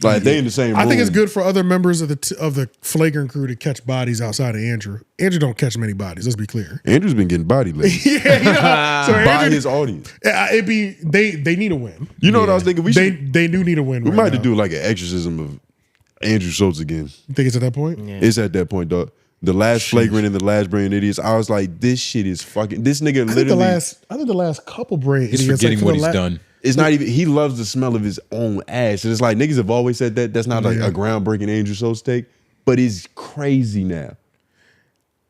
Like they in the same room. I think it's good for other members of the Flagrant crew to catch bodies outside of Andrew. Andrew don't catch many bodies. Let's be clear. Andrew's been getting bodied lately. So by his audience. They need a win. You know what I was thinking? They do need a win. We might have to do like an exorcism of Andrew Schulz again. You think it's at that point? Yeah. It's at that point, dog. The last Flagrant and the last Brain Idiots. I was like, this shit is fucking. This nigga literally. I think the last couple Brain Idiots. He's forgetting what he's done. It's not even. He loves the smell of his own ass. And it's like niggas have always said that. That's not like a groundbreaking Andrew Schulz take, but it's crazy now.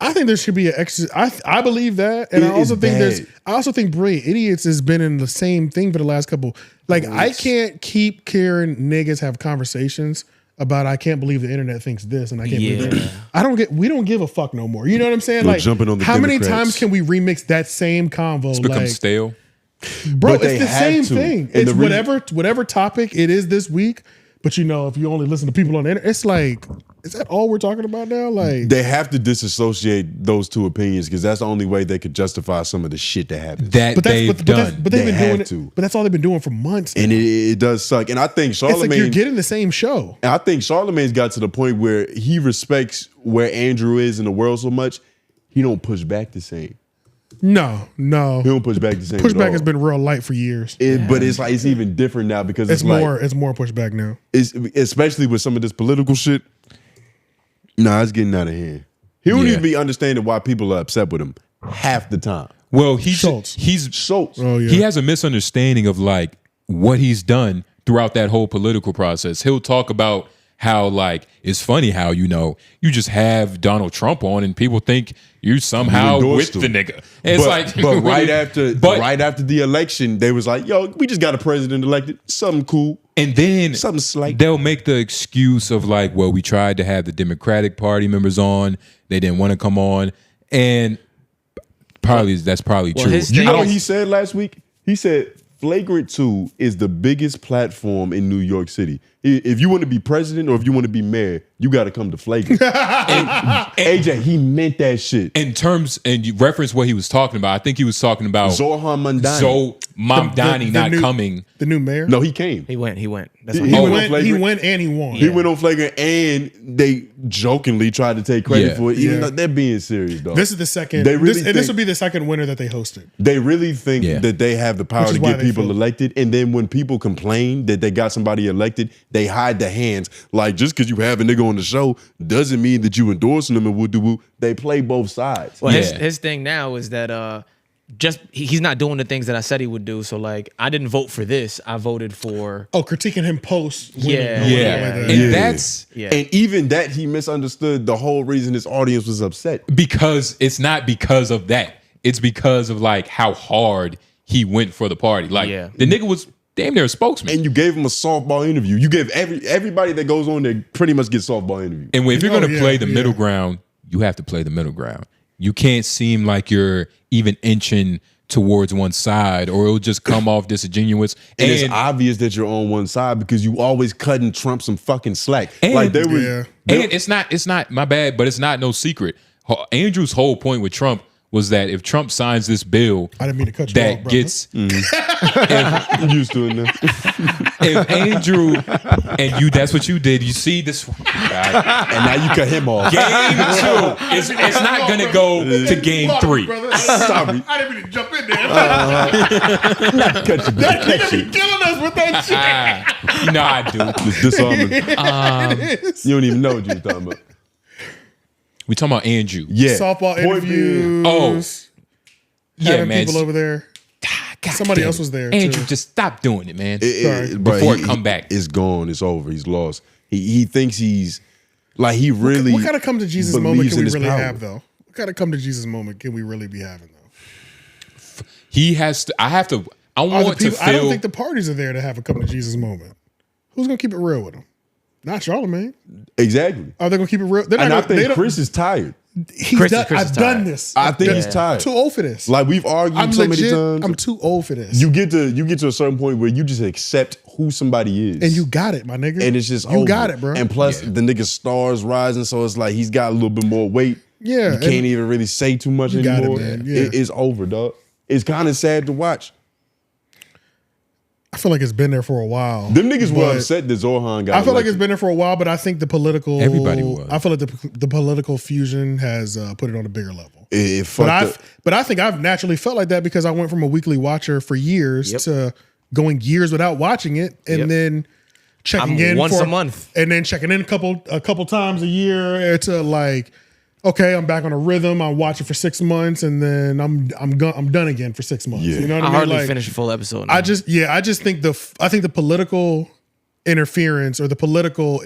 I think there should be an extra. I believe that, and I also think Brilliant Idiots has been in the same thing for the last couple. Like I can't keep hearing niggas have conversations about I can't believe the internet thinks this, and I can't believe that. We don't give a fuck no more. You know what I'm saying? Like jumping on the how Democrats. many times can we remix that same convo? It's become stale. Bro, But it's the same thing. And It's whatever topic it is this week. But you know, if you only listen to people on the internet, it's like, is that all we're talking about now? Like they have to disassociate those two opinions because that's the only way they could justify some of the shit that happens. But they've been doing it. But that's all they've been doing for months now. And it does suck. And I think Charlamagne. It's like you're getting the same show. And I think Charlamagne's got to the point where he respects where Andrew is in the world so much, he don't push back the same. No. He don't push back the same. Pushback has been real light for years. But it's like it's even different now because it's more pushback now. It's especially with some of this political shit. Nah, it's getting out of hand. He don't even be understanding why people are upset with him half the time. Well, Schulz. Oh, yeah. He has a misunderstanding of like what he's done throughout that whole political process. He'll talk about how like it's funny how you just have Donald Trump on and people think you somehow with the nigga. And it's like, but right after the election, they was like, "Yo, we just got a president elected. Something cool." And then something slight. They'll make the excuse of like, "Well, we tried to have the Democratic Party members on. They didn't want to come on," and that's probably true. You know what he said last week? He said Flagrant 2 is the biggest platform in New York City. If you want to be president or if you want to be mayor, you got to come to Flagrant. and AJ, he meant that shit. In terms, and you reference what he was talking about. I think he was talking about Zohan Mamdani. not coming. The new mayor? No, he came. He went. That's he went and he won. He went on Flagrant and they jokingly tried to take credit for it. Even though they're being serious, though. This is the second. This would be the second winter that they hosted. They really think that they have the power to get people elected. And then when people complain that they got somebody elected, they hide their hands. Like, just because you have a nigga on the show doesn't mean that you endorsing them and woo-doo-woo. They play both sides. Well, his thing now is that he's not doing the things that I said he would do. So like, I didn't vote for this. I voted for critiquing him post. And even that he misunderstood the whole reason his audience was upset. Because it's not because of that. It's because of like how hard he went for the party. Like the nigga was damn near a spokesman. And you gave him a softball interview. You give everybody that goes on there pretty much gets softball interview. And if you're going to play the middle ground, you have to play the middle ground. You can't seem like you're even inching towards one side or it'll just come off disingenuous. And it's obvious that you're on one side because you always cutting Trump some fucking slack. Like they were. And it's not my bad, but it's not no secret. Andrew's whole point with Trump was that if Trump signs this bill, I didn't mean to cut you that off, brother. gets I'm used to it now. If Andrew and you, that's what you did. You see this, and now you cut him off. Game 2. It's not gonna go to game 3. Sorry, I didn't mean to jump in there. Cut you. Be killing us with that shit. You know I do. It's disarming. You don't even know what you're talking about. We talking about Andrew. Yeah. Softball interviews. Oh. Yeah, having man. people over there. God Somebody damn else it. was there. Andrew, too. just stop doing it, man. Before it come back. It's gone. It's over. He's lost. He thinks he's like he really. What kind of come to Jesus moment can we really power. have though? What kind of come to Jesus moment can we really be having though? He has to. I have to. I want to feel. I don't think the parties are there to have a come to Jesus moment. Who's gonna keep it real with him? Not Charlamagne. Exactly. Are they gonna keep it real? And I think Chris is tired. Chris is done this. I think he's tired. Too old for this. Like we've argued so many times. I'm too old for this. You get to a certain point where you just accept who somebody is, and you got it, my nigga. And it's just you over. got it, bro. And plus, the nigga's stars rising, so it's like he's got a little bit more weight. Yeah, you can't even really say too much anymore. Got it, man. Yeah. It's over, dog. It's kind of sad to watch. I feel like it's been there for a while. Them niggas were upset that Zohan got I feel like elected. it's been there for a while, but I think the political... Everybody was. I feel like the political fusion has put it on a bigger level. But I think I've naturally felt like that because I went from a weekly watcher for years to going years without watching it, and then checking in once a month, and then checking in a couple times a year to like, okay, I'm back on a rhythm. I'm watching for 6 months, and then I'm done again for 6 months. Yeah. You know what I mean? hardly like, finish a full episode. Now. I just think the political interference or the political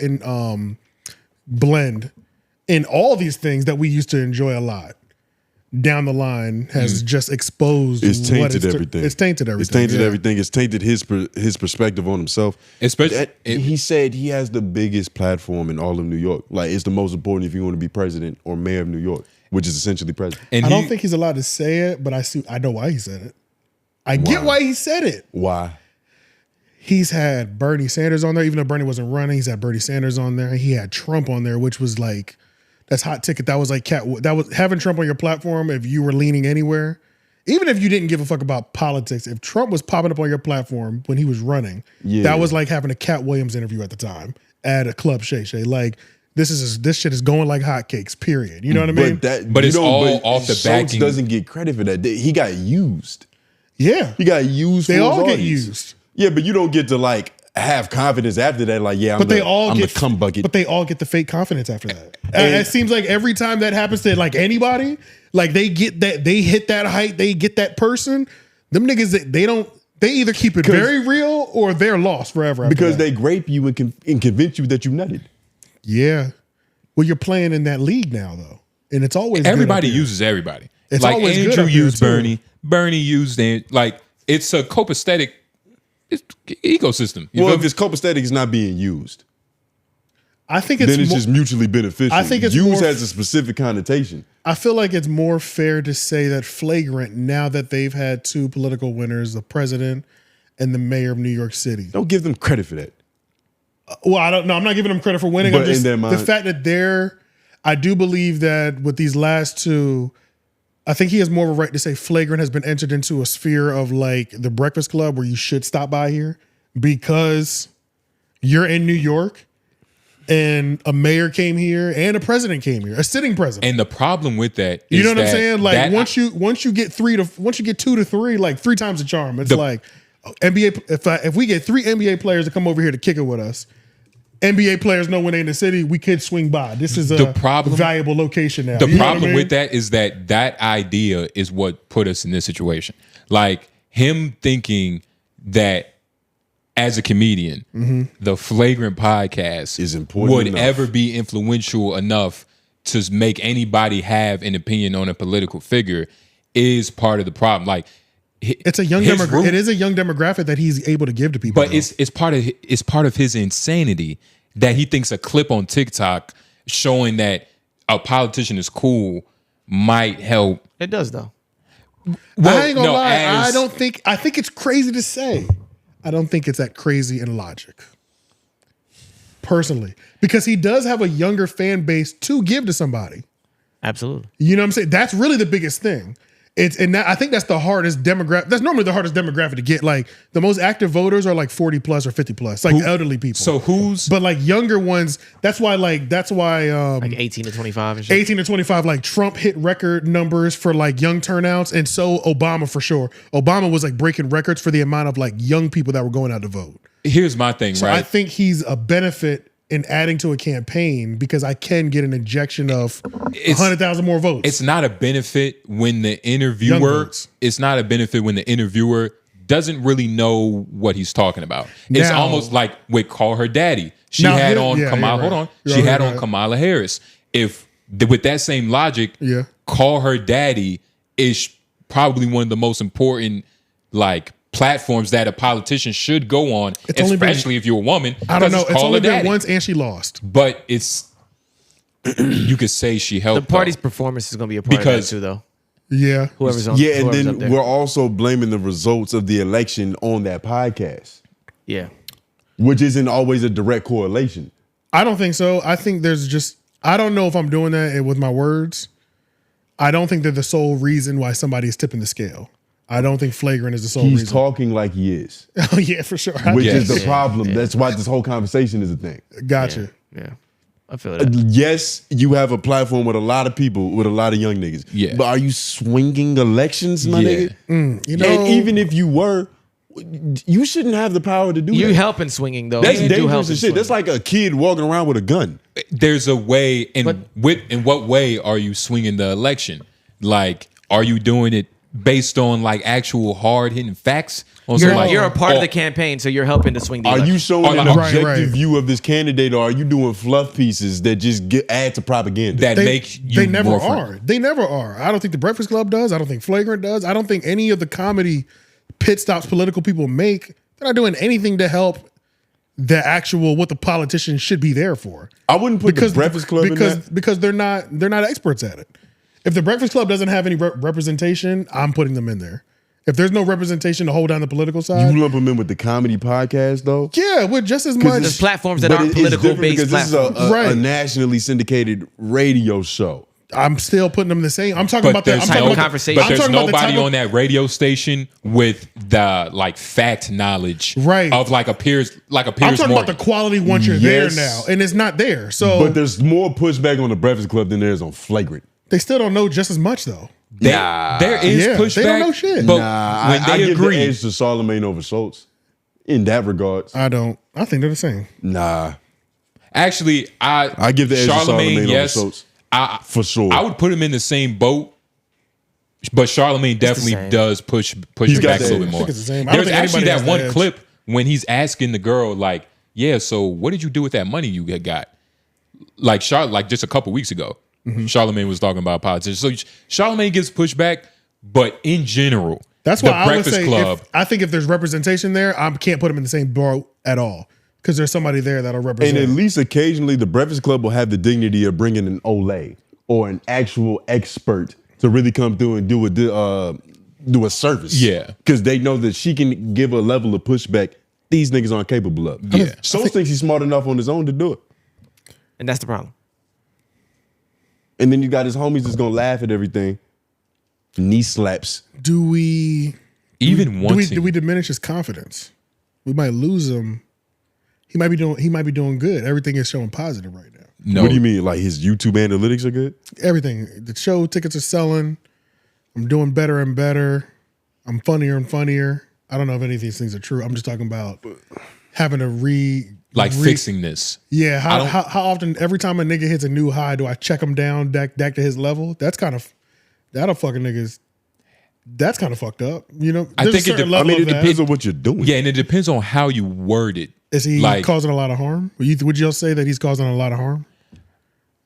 blend in all these things that we used to enjoy a lot down the line has just exposed. It's tainted everything. It's tainted everything. It's tainted everything. It's tainted his perspective on himself. Especially, he said he has the biggest platform in all of New York. Like, it's the most important if you want to be president or mayor of New York, which is essentially president. and I don't think he's allowed to say it, but I know why he said it. I get why he said it. Why? He's had Bernie Sanders on there, even though Bernie wasn't running. He's had Bernie Sanders on there. He had Trump on there, which was like, that's hot ticket. That was like that was having Trump on your platform. If you were leaning anywhere, even if you didn't give a fuck about politics, if Trump was popping up on your platform when he was running, that was like having a Cat Williams interview at the time at a club. Shay like this shit is going like hotcakes. Period. You know what I mean? But it's all off the Schulz backing. Doesn't get credit for that. He got used. Yeah, He got used. they for all his get audience. used. Yeah, but you don't get to like have confidence after that. Like, yeah, I'm the cum bucket. But they all get the fake confidence after that. And it seems like every time that happens to like anybody, like they get that, they hit that height, they get that person. Them niggas, they either keep it very real or they're lost forever. Because they grape you and convince you that you nutted. Yeah. Well, you're playing in that league now though, and it's always everybody uses everybody. It's like always good Andrew up there, used too. Bernie. Bernie used like it's a copacetic ecosystem. You Well, feel if it's copacetic, it's not being used. I think it's Then it's just mutually beneficial. I think it's use more- has a specific connotation. I feel like it's more fair to say that Flagrant, now that they've had two political winners, the president and the mayor of New York City. Don't give them credit for that. Well, I don't know. I'm not giving them credit for winning. But I'm just, in their mind- the fact that I do believe that with these last two, I think he has more of a right to say Flagrant has been entered into a sphere of like the Breakfast Club where you should stop by here because you're in New York and a mayor came here and a president came here, a sitting president. And the problem with that is You know what I'm that- saying? Like that- once you get 2 to 3, like 3 times the charm. It's like NBA. If we get 3 NBA players to come over here to kick it with us, NBA players know when they're in the city, we could swing by. This is a valuable location now. The You know problem what I mean? with that is that idea is what put us in this situation. Like him thinking that as a comedian, the Flagrant podcast Is important would enough. ever be influential enough to make anybody have an opinion on a political figure is part of the problem. Like it's a young demographic. It is a young demographic that he's able to give to people. but it's part of his insanity that he thinks a clip on TikTok showing that a politician is cool might help. It does though. Well, I ain't gonna lie. I think it's crazy to say. I don't think it's that crazy in logic. Personally. Because he does have a younger fan base to give to somebody. Absolutely. You know what I'm saying? That's really the biggest thing. I think that's the hardest demographic. That's normally the hardest demographic to get. Like the most active voters are like 40 plus or 50 plus, like elderly people. So but like younger ones, that's why like 18 to 25 and shit. 18 to 25, like Trump hit record numbers for like young turnouts, and so Obama for sure. Obama was like breaking records for the amount of like young people that were going out to vote. Here's my thing, So right? I think he's a benefit in adding to a campaign because I can get an injection of 100,000 more votes. It's not a benefit when the Young interviewer. votes. It's not a benefit when the interviewer doesn't really know what he's talking about. It's Now- almost like with Call Her Daddy. She Now, had yeah, on yeah, Kamala. you're right. Hold on. You're She right, had you're on right. Kamala Harris. If with that same logic, Yeah. Call Her Daddy is probably one of the most important like platforms that a politician should go on, It's only been- especially if you're a woman. I don't know. because It's Call only Her been Daddy. once and she lost. But it's you could say she The helped party's though. performance is gonna be a part Because- of that too, though. Yeah. Whoever's on. Yeah, and whoever's then up there. we're also blaming the results of the election on that podcast, Yeah. which isn't always a direct correlation. I don't think so. I think there's just, I don't know if I'm doing that with my words. I don't think they're the sole reason why somebody is tipping the scale. I don't think Flagrant is the sole He's reason. talking like he is. Oh yeah, for sure. Which is the problem. That's why this whole conversation is a thing. Gotcha. Yeah. I feel that. Yes, you have a platform with a lot of people, with a lot of young niggas. Yeah. But are you swinging elections, my nigga? You know, And even if you were, you shouldn't have the power to do that. You helping swinging though. That's You do dangerous help as in shit. swinging. That's like a kid walking around with a gun. There's a way, in what way are you swinging the election? Like, are you doing it based on like actual hard hitting facts? You're a part of the campaign, so you're helping to swing the Are election. you showing an Right, objective right. view of this candidate, or are you doing fluff pieces that just add to propaganda? that make you they never more are. They never are. I don't think the Breakfast Club does. I don't think Flagrant does. I don't think any of the comedy pit stops political people make. They're not doing anything to help the actual what the politicians should be there for. I wouldn't put the Breakfast Club in that. Because they're not experts at it. If the Breakfast Club doesn't have any representation, I'm putting them in there. If there's no representation to hold down the political side, You lump them in with the comedy podcast, though? yeah, with just as much. There's platforms that But aren't it's political different based because this is platforms. a Right. nationally syndicated radio show. I'm still putting them in the same. I'm talking But about that. I'm there's, talking no about conversation. but I'm there's talking about the nobody type of- on that radio station with the like fact knowledge Right. of like a Piers I'm talking about the quality once you're Yes. there now, and it's not there. So But there's more pushback on the Breakfast Club than there is on Flagrant. they still don't know just as much though. there is Yeah, pushback. they don't know shit. But Nah, when I they give the agree, edge to Charlemagne over Schulz in that regards. I don't. I think they're the same. Nah, actually, I give the edge to Charlemagne yes, over Schulz I for sure. I would put him in the same boat. But Charlemagne definitely same. does push He's it got back a the little edge. bit I more. think it's the same. I don't There's think actually anybody has that the one edge. clip when he's asking the girl, like, yeah, so what did you do with that money you got? Like just a couple weeks ago, Charlemagne was talking about politics. So Charlemagne gets pushback, but in general, That's the why I would Breakfast say Club. I think if there's representation there, I can't put them in the same boat at all because there's somebody there that'll represent. and at least occasionally, the Breakfast Club will have the dignity of bringing an Olay or an actual expert to really come through and do a service. Yeah. Because they know that she can give a level of pushback these niggas aren't capable of. Yeah. Schulz thinks he's smart enough on his own to do it. And that's the problem. And then you got his homies that's gonna laugh at everything. Knee slaps. do we diminish his confidence? We might lose him. He might be doing good. Everything is showing positive right now. No, What do you mean? Like his YouTube analytics are good? Everything. The show tickets are selling. I'm doing better and better. I'm funnier and funnier. I don't know if any of these things are true. I'm just talking about having to fixing this. Yeah, how often every time a nigga hits a new high, do I check him down back to his level? That'll fucking niggas. That's kind of fucked up. You know, I there's think a certain it level I mean, of it that. depends on what you're doing. Yeah, and it depends on how you word it. Is he like- causing a lot of harm? Would you say that he's causing a lot of harm?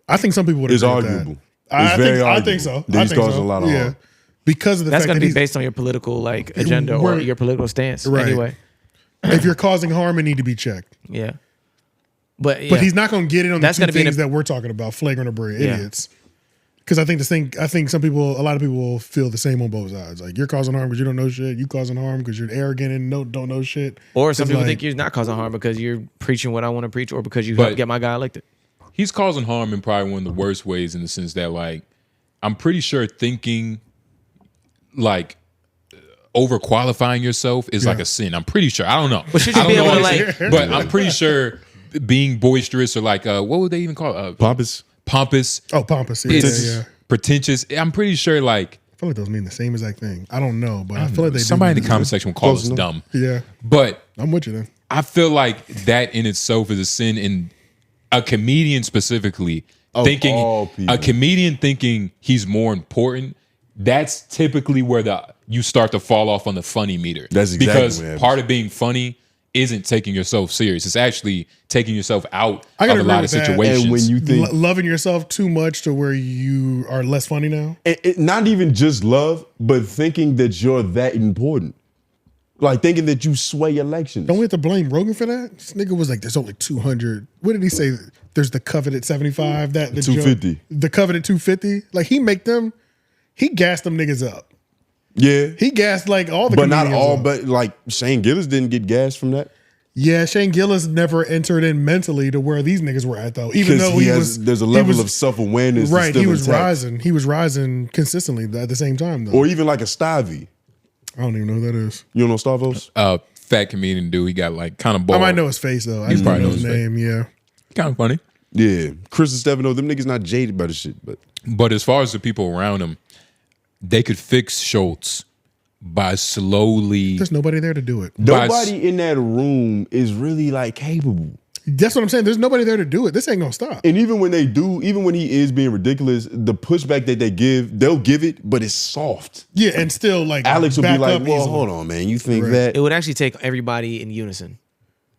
I think some people would It's agree with arguable. that. It's very I arguable think so. that he's causing a lot of harm. Because of the That's fact going that to be he's, based on your political like agenda or Right. your political stance. Right. Anyway, if you're causing harm, it need to be checked. yeah. But But he's not going to get it on That's the two gonna be things in a- that we're talking about, flagrant or brilliant Yeah. idiots. Because I think a lot of people will feel the same on both sides. Like you're causing harm because you don't know shit. You causing harm because you're arrogant and don't know shit. Or some It's people like- think you're not causing harm because you're preaching what I want to preach, or because you But- helped get my guy elected. He's causing harm in probably one of the worst ways, in the sense that, like, I'm pretty sure thinking like overqualifying yourself is like a sin. I'm pretty sure. I don't know. But should you I don't be know able to, what like- it is, but I'm pretty sure being boisterous or like what would they even call it? Pompous. Pompous. Oh, pompous. Yeah, It's yeah. pretentious. I'm pretty sure like I feel like those mean the same exact thing. I don't know, but I feel like they somebody in do the mean comment section will call us dumb. Yeah, But I'm with you then. I feel like that in itself is a sin, in a comedian specifically thinking all people. a comedian thinking he's more important. That's typically where you start to fall off on the funny meter. That's exactly because what happens. part of being funny isn't taking yourself serious. It's actually taking yourself out I of gotta a agree lot of with that. situations. And when you think Loving yourself too much to where you are less funny now. not even just love, but thinking that you're that important. Like thinking that you sway elections. Don't we have to blame Rogan for that? This nigga was like, "There's only 200." What did he say? There's the coveted 75. That the 250. The coveted 250. Like he gassed them niggas up. Yeah. He gassed like all the But not comedians all, up. but like Shane Gillis didn't get gas from that. Yeah, Shane Gillis never entered in mentally to where these niggas were at though. Even though there's a level of self-awareness. right. That's He was still intact. rising. He was rising consistently at the same time though. Or even like a Stivey. I don't even know who that is. You don't know Stavros? Fat comedian dude. He got like kind of bald. I might know his face though. I just don't know his name. Yeah. Kind of funny. Yeah. Chris and Stefano, them niggas not jaded by the shit. But as far as the people around him, they could fix Schulz by slowly. There's nobody there to do it. Nobody in that room is really like capable. That's what I'm saying. There's nobody there to do it. This ain't gonna stop. And even when they do, even when he is being ridiculous, the pushback that they give, they'll give it, but it's soft. Yeah, and still like Alex will be like, well, easily. hold on, man. You think that? It would actually take everybody in unison.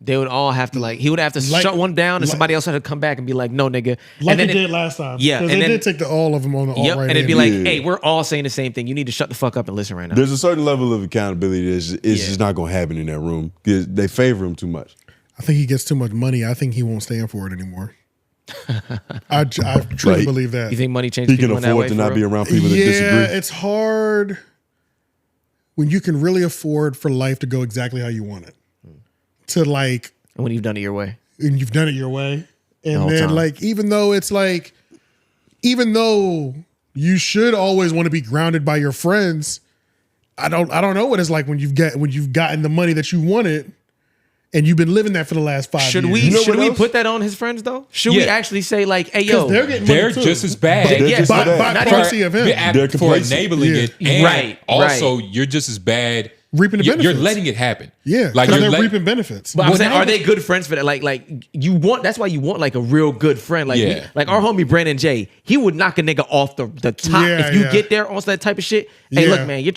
They would all have to he would have to shut one down and somebody else had to come back and be like, no, nigga. Like they did last time. Yeah. Because they did take all of them on the alt-right. And it'd be like, hey, we're all saying the same thing. You need to shut the fuck up and listen right now. There's a certain level of accountability that's just not going to happen in that room because they favor him too much. I think he gets too much money. I think he won't stand for it anymore. I truly believe that. You think money changes people in that way? He can afford to not be around people that disagree? Yeah, it's hard when you can really afford for life to go exactly how you want it. To like... When you've done it your way. And you've done it your way. And then like, even though you should always want to be grounded by your friends, I don't know what it's like when you've gotten the money that you wanted and you've been living that for the last 5 years. Should we put that on his friends though? Should we actually say like, hey yo, they're just as bad. By proxy of him. For enabling it. And also you're just as bad. Reaping the benefits. You're letting it happen. Yeah, like they're reaping benefits. But I'm saying, are they good friends for that? Like you want. That's why you want like a real good friend. Like like our homie Brandon J. He would knock a nigga off the top if you get there on that type of shit. Hey, look, man, you're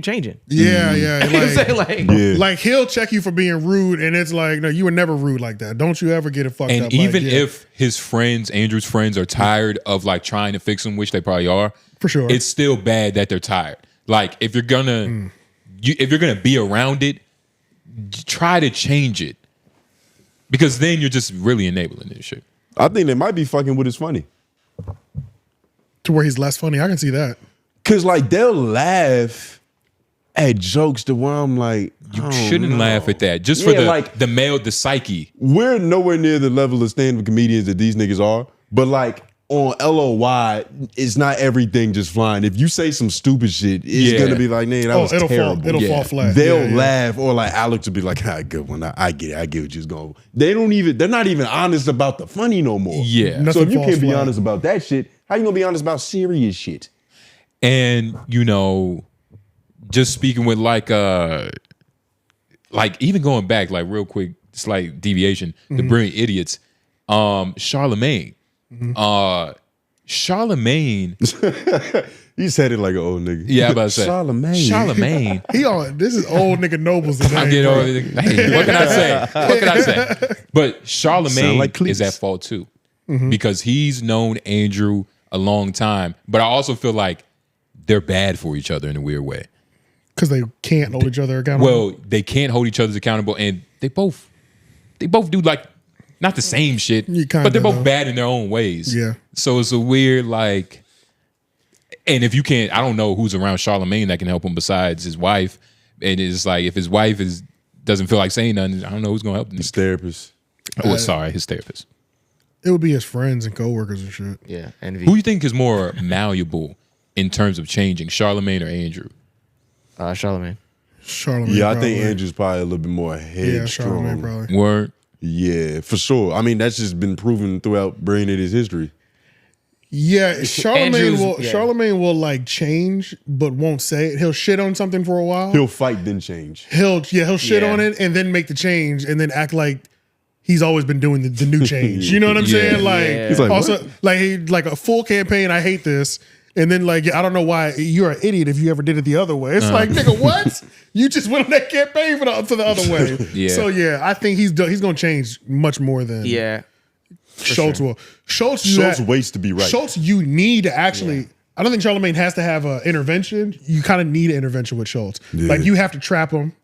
changing. Yeah, yeah. You know what I'm saying? Like he'll check you for being rude, and it's like, no, you were never rude like that. Don't you ever get it fucked up. And even if his friends, Andrew's friends, are tired of like trying to fix him, which they probably are, for sure, it's still bad that they're tired. Like if you're gonna. If you're gonna be around it, try to change it, because then you're just really enabling this shit. I think they might be fucking with his funny, to where he's less funny. I can see that, cause like they'll laugh at jokes to where I'm like, you shouldn't laugh at that. Just for the psyche. We're nowhere near the level of stand-up comedians that these niggas are, but like. On LOY, it's not everything just flying. If you say some stupid shit, it's gonna be like, nah, that was terrible. It'll fall flat. They'll laugh, or like Alex will be like, good one. I get it. I get what you're going. They're not even honest about the funny no more. Yeah. So if you can't be honest about that shit, how you gonna be honest about serious shit? And just speaking with like even going back, like real quick, slight deviation, the Brilliant Idiots, Charlemagne. Charlemagne. You said it like an old nigga. Yeah, I'm about to say Charlemagne. This is old nigga Noble's name. Hey, what can I say? But Charlemagne is at fault too, because he's known Andrew a long time. But I also feel like they're bad for each other in a weird way, because they can't hold each other accountable. Well, they can't hold each other accountable, and they both do like. Not the same shit, but they're both bad in their own ways. Yeah. So it's a weird like, and if you can't, I don't know who's around Charlemagne that can help him besides his wife. And it's like, if his wife doesn't feel like saying nothing, I don't know who's gonna help him. His therapist. His therapist. It would be his friends and coworkers and shit. Yeah. Envy. Who do you think is more malleable in terms of changing, Charlemagne or Andrew? Charlemagne. Yeah, I think Andrew's probably a little bit more headstrong. Yeah, Charlemagne probably. Word. Yeah, for sure. I mean, that's just been proven throughout Brilliant Idiots history. Yeah, Charlemagne will like change, but won't say it. He'll shit on something for a while. He'll fight, then change. He'll shit on it and then make the change and then act like he's always been doing the new change. You know what I'm saying? Like, he's like also what? like a full campaign. I hate this. And then like, I don't know why you're an idiot if you ever did it the other way. It's like, nigga, what? You just went on that campaign for the other way. Yeah. So yeah, I think he's going to change much more than Schulz will. Schulz waits to be right. Schulz, you need to actually. I don't think Charlemagne has to have an intervention. You kind of need an intervention with Schulz. Yeah. Like you have to trap him.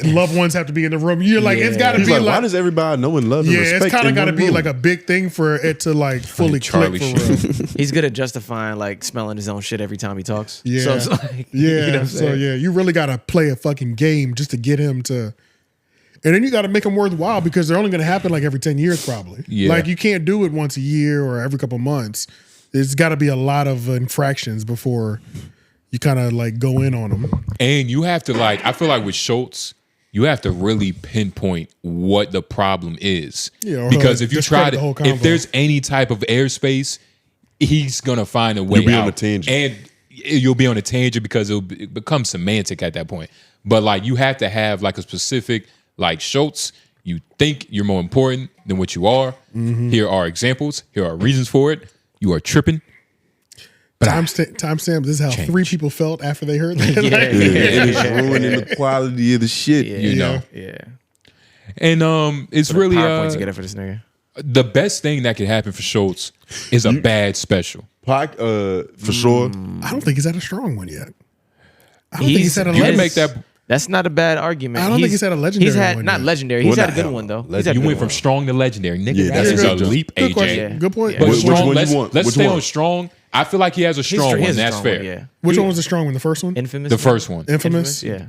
Loved ones have to be in the room. You're like, it's got to be like, why does everybody know and love and respect? It's kind of got to be like a big thing for it to like fully click for real. He's good at justifying like smelling his own shit every time he talks. Yeah, so it's like, you really got to play a fucking game just to get him to. And then you got to make them worthwhile because they're only going to happen like every 10 years probably. Yeah. Like you can't do it once a year or every couple months. There's got to be a lot of infractions before you kind of like go in on them. And you have to like, I feel like with Schulz, you have to really pinpoint what the problem is. Yeah, because if you try the whole to, convo. if there's any type of airspace, he's gonna find a way You'll be out. on a tangent. And you'll be on a tangent because it becomes semantic at that point. But like you have to have like a specific, like Schulz, you think you're more important than what you are. Here are examples. Here are reasons for it. You are tripping. But Timestamp, this is how Change. 3 people felt after they heard that. Yeah. And it's ruining the quality of the shit. you know. Yeah. And it's Put a really PowerPoint together for this nigga. the best thing that could happen for Schulz is a bad special. For sure. I don't think he's had a strong one yet. I don't think he's had a You can legendary. make that. That's not a bad argument. I don't think he's had a legendary He's had one not yet. legendary. He's Well, had a good not- one though. legend- He's had a You good went from one. strong to legendary, nigga. Yeah, That's that's a a good leap, Good AJ. question. Yeah. Good point. Yeah. But Which strong, one you let's want? let's Which stay one? on strong. I feel like he has a strong one. He's a That's strong fair. one, yeah. Which one was the strong one? The first one? Infamous. The first one, Infamous? Yeah.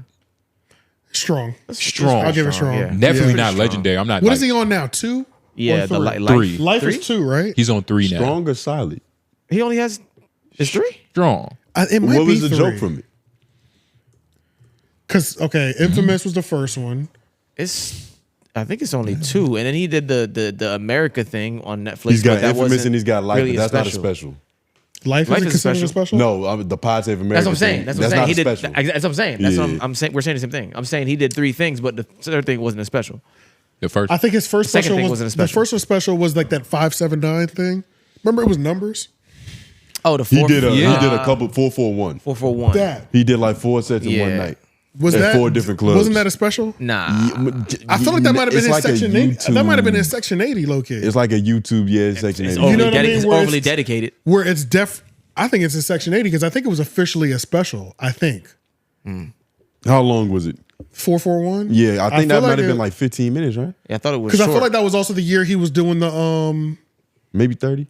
Strong. strong. I'll give it strong. Yeah. Definitely Yeah. not legendary. I'm not. What like, is he on now? 2? Yeah. Or The 3? life. 3. Life Three? is 2, right? He's on 3 now. Strong or solid? He only has. It's 3. Strong. It might What be was the 3. joke from it? Because, okay, Infamous was the first one. I think it's only 2, and then he did the America thing on Netflix. He's got but that Infamous wasn't and he's got Life, really but that's not a special. Life Life isn't is considered a special. special? No, the Pod Save America. That's what I'm saying. thing, That's what I'm saying. not He a did. special. That's what I'm saying. That's what Yeah. I'm saying. We're saying the same thing. I'm saying he did 3 things, but the third thing wasn't a special. The first. I think his first second special thing was wasn't a the special. first special was like that 579 thing. Remember it was numbers? Oh, the He 4 did a Yeah. he did a couple 441. 441. That. He did like 4 sets in one Yeah. night. Was At that 4 different clubs. Wasn't that a special? Nah. I feel like that might have been It's in like a Section 80. YouTube- That might have been in Section 80 low key. It's like a YouTube, Section 80. It's You overly, know what I mean? it's Where overly it's- dedicated. Where it's I think it's in Section 80 because I think it was officially a special. I think. How long was it? 441? Yeah, I think feel that might have it- been like 15 minutes, right? Yeah, I thought it was Because I short. feel like that was also the year he was doing the Maybe 30?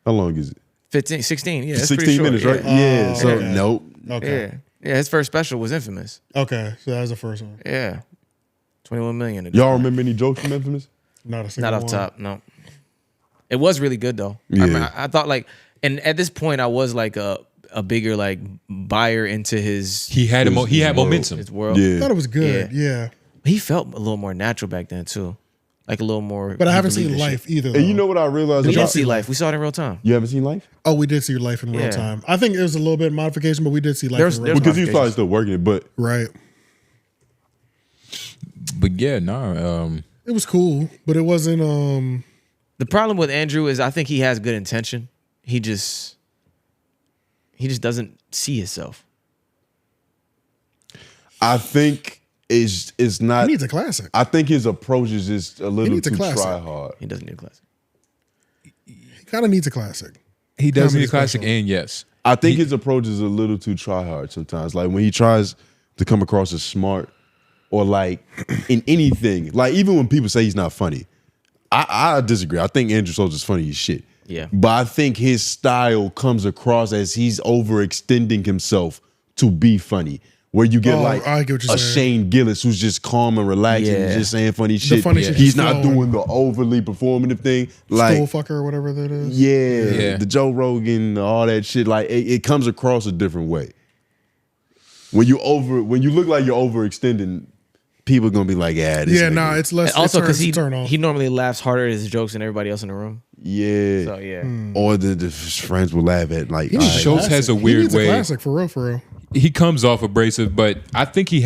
How long is it? 15, 16. Yeah, that's pretty 16 short. minutes, right? Yeah. Yeah. So okay. nope. Okay. Yeah, his first special was Infamous. Okay. So that was the first one. Yeah, 21 million. Y'all remember any jokes from Infamous? Not a single Not off one. top, no. It was really good though. Yeah. I thought like, and at this point, I was like a bigger like buyer into his he had he had world. momentum. his world. I Yeah. thought it was good. Yeah. He felt a little more natural back then too, like a little more. But I he haven't believed seen in Life shit. either. And you though. know what I realized We did about see Life. We saw it in real time. You haven't seen Life? Oh, we did see Life in real Yeah. time. I think it was a little bit of modification, but we did see Life There's- in real there's time. Because he's probably still working it, but Right. But yeah, no. It was cool, but it wasn't The problem with Andrew is I think he has good intention. He just doesn't see himself. I think it's not. he needs a classic. I think his approach is just a little needs a too classic. try hard. He doesn't need a classic. He kind of needs a classic. He does Comedy need a classic, special. and yes, I think his approach is a little too try hard sometimes. Like when he tries to come across as smart or like in anything, like even when people say he's not funny, I disagree. I think Andrew Schulz is funny as shit. Yeah. But I think his style comes across as he's overextending himself to be funny. Where you get Oh, like I get what you're a saying. Shane Gillis who's just calm and relaxed and Yeah. just saying funny shit. funny shit He's just not flowing. doing the overly performative thing. Like School fucker or whatever that is. yeah, Yeah. the Joe Rogan, all that shit. Like it comes across a different way. When you look like you're overextending, people are gonna be like, yeah, this Yeah, nigga. nah, it's less. And also because he turn off. he normally laughs harder at his jokes than everybody else in the room. yeah. So yeah. Or the friends will laugh at like. He needs all a Schulz right. has a classic. weird he needs way. A classic for real, for real. He comes off abrasive, but I think he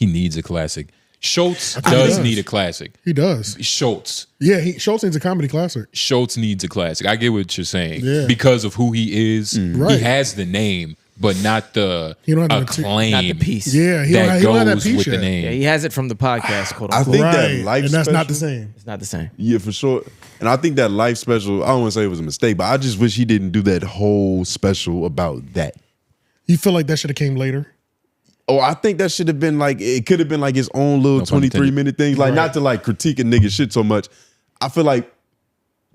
needs a classic. Schulz he does does. need a classic. He does. Schulz Schulz needs a comedy classic. needs a classic. I get what you're saying. Yeah. Because of who he is. Right. He has the name, but not the He don't have the acclaim Not the piece. Yeah, he that don't have that goes piece with the yet. name. Yeah, he has it from the podcast, quote I unquote. think that Right, life and that's not the special- same. It's not the same. Yeah, for sure. And I think that life special, I don't want to say it was a mistake, but I just wish he didn't do that whole special about that. You feel like that should have came later? Oh, I think that should have been like, it could have been like his own little No pun 23-minute thing. Like, not to like critique a nigga shit so much. I feel like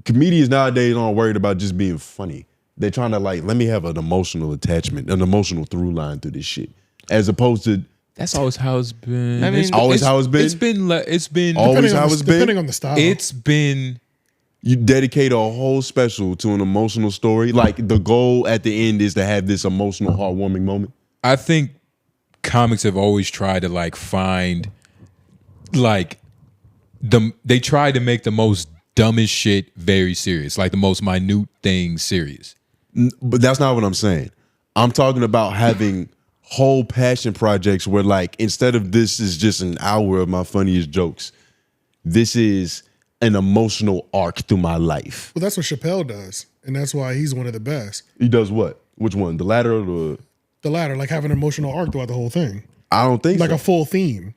comedians nowadays aren't worried about just being funny. They're trying to like, let me have an emotional attachment, an emotional through line to this shit. As opposed to, That's always how it's been. I mean, always how it's been? It's been Always how it's been? Depending on the style. It's been You dedicate a whole special to an emotional story. Like the goal at the end is to have this emotional, heartwarming moment. I think comics have always tried to like find like they try to make the most dumbest shit very serious, like the most minute things serious. But that's not what I'm saying. I'm talking about having whole passion projects where like instead of this is just an hour of my funniest jokes, this is an emotional arc through my life. Well, that's what Chappelle does, and that's why he's one of the best. He does what? Which one? The latter or the latter? Like have an emotional arc throughout the whole thing. I don't think like so. a full theme.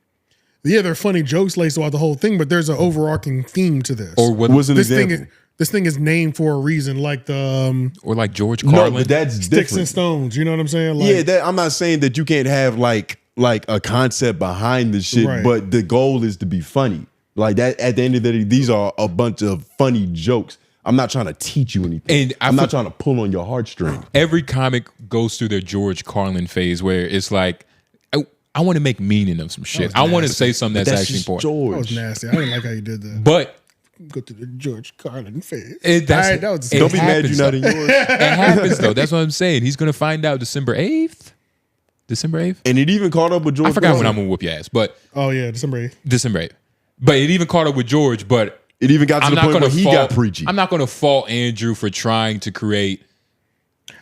Yeah, there are funny jokes laced throughout the whole thing, but there's an overarching theme to this. Or what was an example? This thing is named for a reason, like the or like George Carlin. No, but that's Sticks different. and Stones. You know what I'm saying? Like, yeah, I'm not saying that you can't have like a concept behind the shit, right. But the goal is to be funny. Like that. At the end of the day, these are a bunch of funny jokes. I'm not trying to teach you anything. And I'm not trying to pull on your heartstring. Every comic goes through their George Carlin phase where it's like, I want to make meaning of some shit. I want to say something that's actually important. George. That was nasty. I didn't like how you did that. But go to the George Carlin phase. Don't be mad you're not in yours. It happens though. That's what I'm saying. He's gonna find out December 8th. And it even caught up with George. I forgot when I'm gonna whoop your ass, but December 8th. But it even caught up with George. But it even got to the point where he got preachy. I'm not gonna fault Andrew for trying to create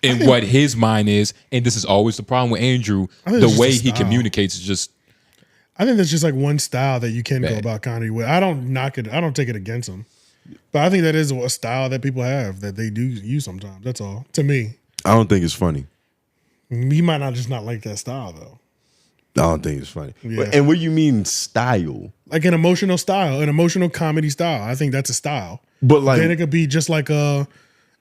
in what his mind is, and this is always the problem with Andrew. The way he communicates is just. I think there's just like one style that you can go about comedy with. I don't knock it. I don't take it against him, but I think that is a style that people have that they do use sometimes. That's all. To me, I don't think it's funny. You might not just not like that style though. I don't think it's funny. Yeah. And what do you mean style? Like an emotional style, an emotional comedy style. I think that's a style. But like, then it could be just like a.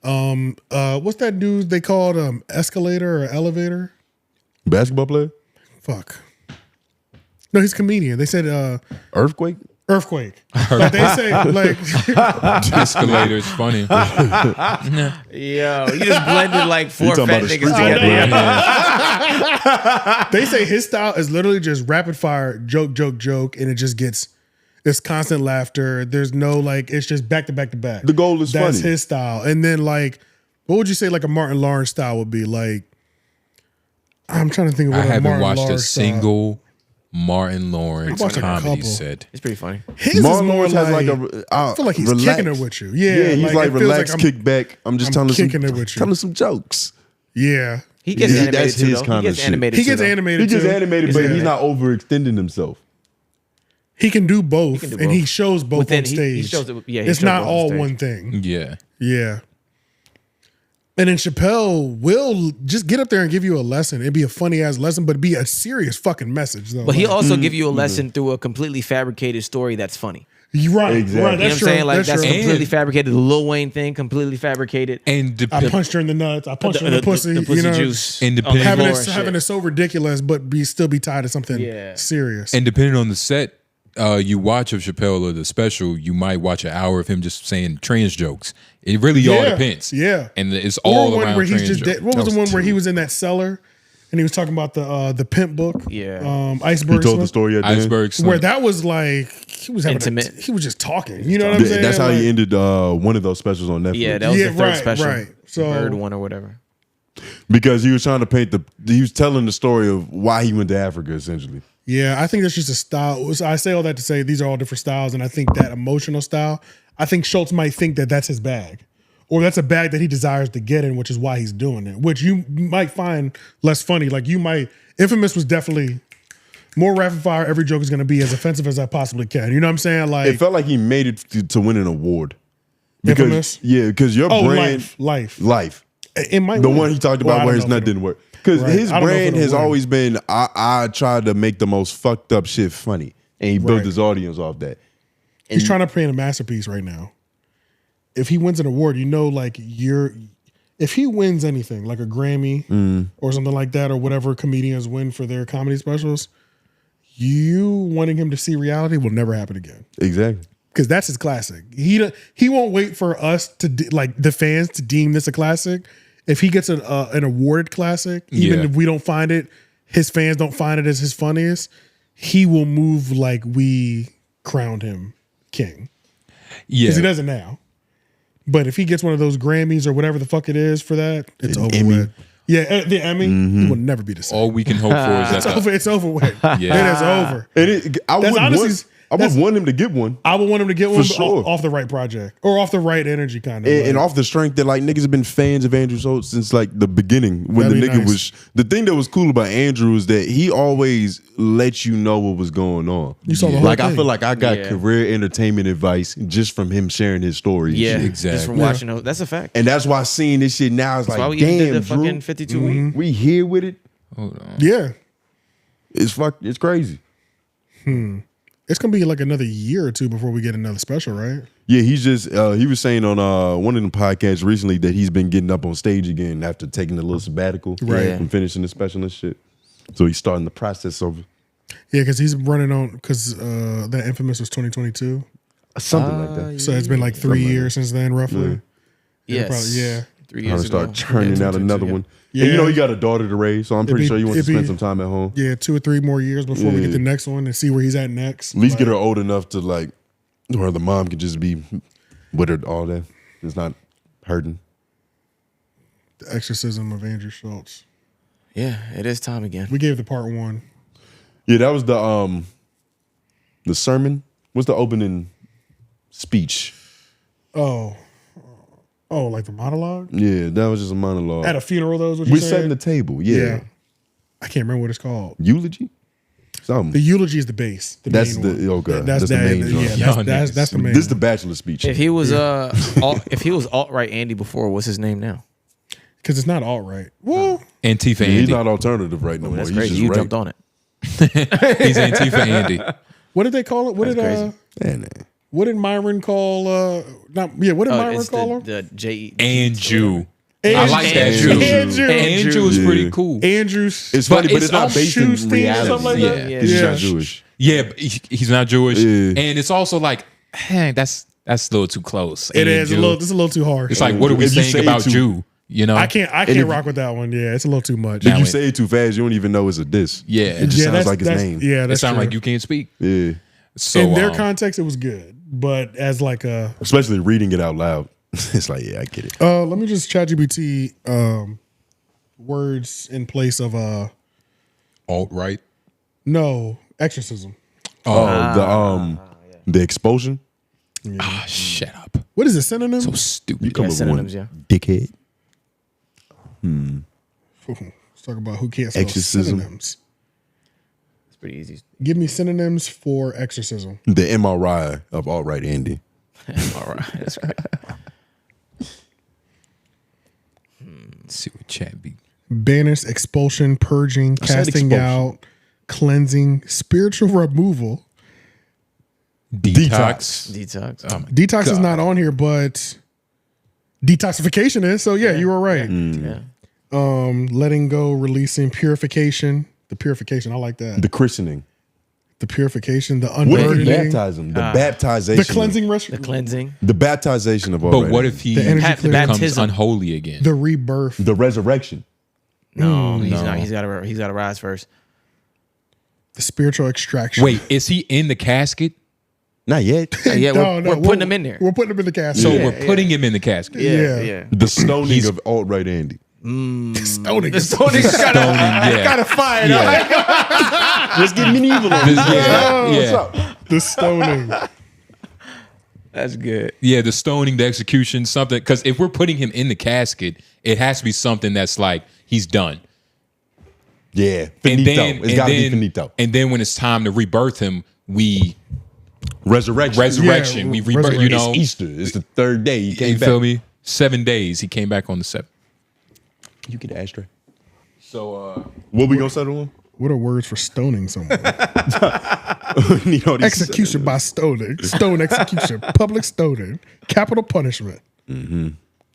What's that dude they called escalator or elevator? Basketball player? Fuck. No, he's a comedian. They said Earthquake. Like they say like escalator is funny. Yo, you just blended like four fat niggas together. They say his style is literally just rapid fire joke, and it just gets. It's constant laughter. There's no like. It's just back to back to back. The goal is That's funny. his style. And then like, what would you say like a Martin Lawrence style would be? Like, I'm trying to think of what I haven't Martin watched Lawrence a single Martin Lawrence comedy set. It's pretty funny. His Martin is more Lawrence like, has like I feel like he's kicking it with you. Yeah, he's like relaxed, kick back. I'm just telling some jokes. Yeah. He gets animated that's too, his though. kind He of gets shit. animated He too, gets though. animated. He gets too. animated, but he's not overextending himself. He can do both, and he shows both on stage. He shows it, yeah, it's not all one thing. Yeah. Yeah. And then Chappelle will just get up there and give you a lesson. It'd be a funny ass lesson, but it'd be a serious fucking message though. But he also give you a lesson through a completely fabricated story that's funny. Right, exactly. right. You know what I'm saying? Like that's true. completely fabricated. The Lil Wayne thing, completely fabricated. And I punched her in the nuts. I punched her in the pussy. The pussy you know, juice. And depending having it so ridiculous, but still be tied to something serious. And depending on the set you watch of Chappelle or the special, you might watch an hour of him just saying trans jokes. It really all depends. Yeah, and it's all one around where he's trans just jokes. what was the one where he was in that cellar and he was talking about the pimp book? Yeah, Iceberg. He told Slim, the story at the Iceberg Slim. where that was like he was having intimate. he was just talking. You know what I'm saying? That's how like, he ended one of those specials on Netflix. Yeah, that was the third special. Right. So Bird one or whatever. Because he was trying to paint he was telling the story of why he went to Africa, essentially. yeah, I think that's just a style. So I say all that to say these are all different styles, and I think that emotional style. I think Schulz might think that that's his bag, or that's a bag that he desires to get in, which is why he's doing it. Which you might find less funny. Like you might. Infamous was definitely more rapid fire. Every joke is going to be as offensive as I possibly can. You know what I'm saying? Like It felt like he made it to win an award. Infamous? Yeah, because your brand, life. It might the win. one he talked about where his nut didn't work. Because Right. his I don't know if brand it'll has win. always been, I tried to make the most fucked up shit funny. And he built Right. his audience off that. He's trying to paint a masterpiece right now. If he wins an award, you know, like if he wins anything, like a Grammy or something like that, or whatever comedians win for their comedy specials, you wanting him to see reality will never happen again. Exactly. Because that's his classic. He won't wait for us to like the fans to deem this a classic. If he gets an awarded classic, even if we don't find it, his fans don't find it as his funniest, he will move like we crowned him king. Yeah, Because he does it now. But if he gets one of those Grammys or whatever the fuck it is for that, it's over Emmy. with. Yeah, the Emmy, it will never be the same. All we can hope for is that It's over with. Yeah. It is over. I would want him to get one. I would want him to get one sure. off the right project or off the right energy kind of. And off the strength that like niggas have been fans of Andrew Schulz since like the beginning. When That'd the be nigga nice. was the thing that was cool about Andrew is that he always let you know what was going on. You saw the whole like I thing. feel like I got career entertainment advice just from him sharing his stories. Yeah, Exactly. Just from watching those. That's a fact. And that's why seeing this shit now is That's why like, we even did damn, the fucking Drew, 52 week. we here with it. Yeah, It's crazy. it's gonna be like another year or two before we get another special, right? Yeah, he's just he was saying on one of the podcasts recently that he's been getting up on stage again after taking a little sabbatical from finishing the special and shit. So he's starting the process over. Yeah, because he's running on because that Infamous was 2022, Something like that. so it's been like 3 years since then, roughly. Yes. Probably, yeah. 3 Trying years to start ago. churning out another one. Yeah. And you know he got a daughter to raise, so I'm pretty sure he wants to spend some time at home. Yeah, 2 or 3 more years before we get Yeah. the next one and see where he's at next. At least get Like, her old enough to like, where the mom can just be with her all day. It's not hurting. The Exorcism of Andrew Schulz. Yeah, it is time again. We gave the part 1. Yeah, that was the sermon. What's the opening speech? Oh, like the monologue? Yeah, that was just a monologue. At a funeral, though, is what you We're said? setting the table. Yeah. I can't remember what it's called. Eulogy? Something. The eulogy is the base. The That's main the one. okay. That's the main that, joint. yeah, that's the main. This is the one. bachelor speech. If he was if he was alt-right Andy before, what's his name now? Because it's not all right. Well, Antifa Yeah, Andy. he's not alternative right no more. That's He's crazy. just You right. jumped on it. He's Antifa Andy. what did they call it? What That's did crazy. what did Myron call? What did Myron It's call him? the J. Andrew. I Andrew. like that Andrew. Jew. Andrew. Andrew is pretty Yeah. cool. Andrews. It's funny, but it's it's not all based Shoes in thing or reality. something like that? Yeah, Yeah. he's Yeah. not Jewish. Yeah, but he's not Jewish. Yeah. And it's also like, hey, that's a little too close. It is Andrew. it's a little too harsh. It's like, what are we If you saying say about too- Jew? You know? I can't if- rock with that one. Yeah, it's a little too much. If Now you it- say it too fast, you don't even know it's a diss. Yeah. It just sounds like his name. Yeah, It that's sounds true. like you can't speak. Yeah. So in their context, it was good, but as like a Especially reading it out loud. It's like, yeah, I get it. let me just ChatGPT words in place of alt-right. no exorcism. The expulsion. Ah, shut up. What is it? Synonym? So stupid. You come up with one, synonyms, yeah. dickhead. Let's talk about who can't spell Exorcism. synonyms. It's pretty easy. Give me synonyms for exorcism. The MRI of alt-right Andy. All right, that's great. Let's see what chat be. Banish, expulsion, purging, said casting expulsion. out, cleansing, spiritual removal. Detox. Detox. Detox is God. not on here, but detoxification is. So yeah, you were right. Yeah. Letting go, releasing, purification. The purification, I like that. The christening. The purification, the What if you unburdening, baptize him? The baptization. the cleansing, The cleansing. The baptization of But alt-right what Andy. if he The energy clear- becomes baptism. unholy again? the rebirth, The resurrection. No, he's not. He's got to rise first. the spiritual extraction. Wait, is he in the casket? Not yet. Yeah, we're putting him in there. We're putting him in the casket. So Yeah, we're putting him in the casket. Yeah. The stoning of alt-right Andy. stoning. The stoning Stoning, yeah. Kind of fire. Let's get medieval on Yeah. The stoning. That's good. Yeah, the stoning, the execution, something. Because if we're putting him in the casket, it has to be something that's like he's done. Yeah. Finito. It's got to be finito. And then when it's time to rebirth him, we Resurrection. Yeah, we rebirth. You resurrection. know, It's Easter. It's the third day. He you came feel back. me? 7 days. He came back on the 7th. You get an ashtray. So What we gonna settle on? What are words for stoning someone? Need all these- Execution by stoning. Stone execution. Public stoning. Capital punishment.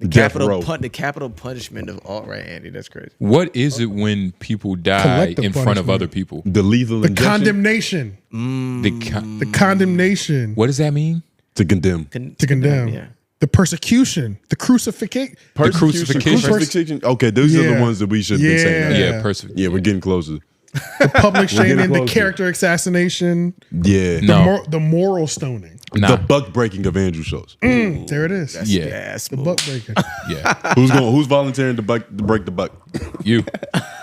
Death row. The capital punishment of alt-right Andy. That's crazy. what is it when people die Collective in front of punishment. other people? The lethal The injection. condemnation. The condemnation. What does that mean? To condemn. To condemn. Yeah. The persecution. The crucifixion. The crucifixion. Crucifixion. Okay, those are Yeah. the ones that we should have been saying. Yeah. Yeah, person. Yeah, we're getting closer. The public shaming, the character assassination. Yeah. The moral stoning. The buck breaking of Andrew Schulz. There it is. The buck breaking. Yeah. Who's volunteering to break the buck? You.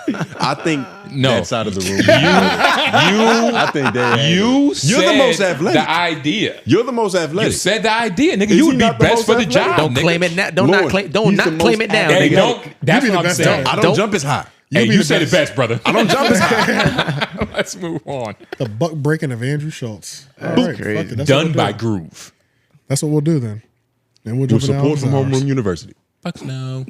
I think that side of the room. I think you're the most athletic. The idea. You're the most athletic. You said the idea, nigga. You would be best for the job. Don't claim it now. Don't not claim it now. Hey, Nigga. don't. That's what I'm saying. I don't jump as high. Hey, you said it best, brother. I don't jump as high. Let's move on. The buck breaking of Andrew Schulz. All right, fuck it. That's Done by Groove. That's what we'll do then. And we'll jump with support from Homeroom University. Fuck no.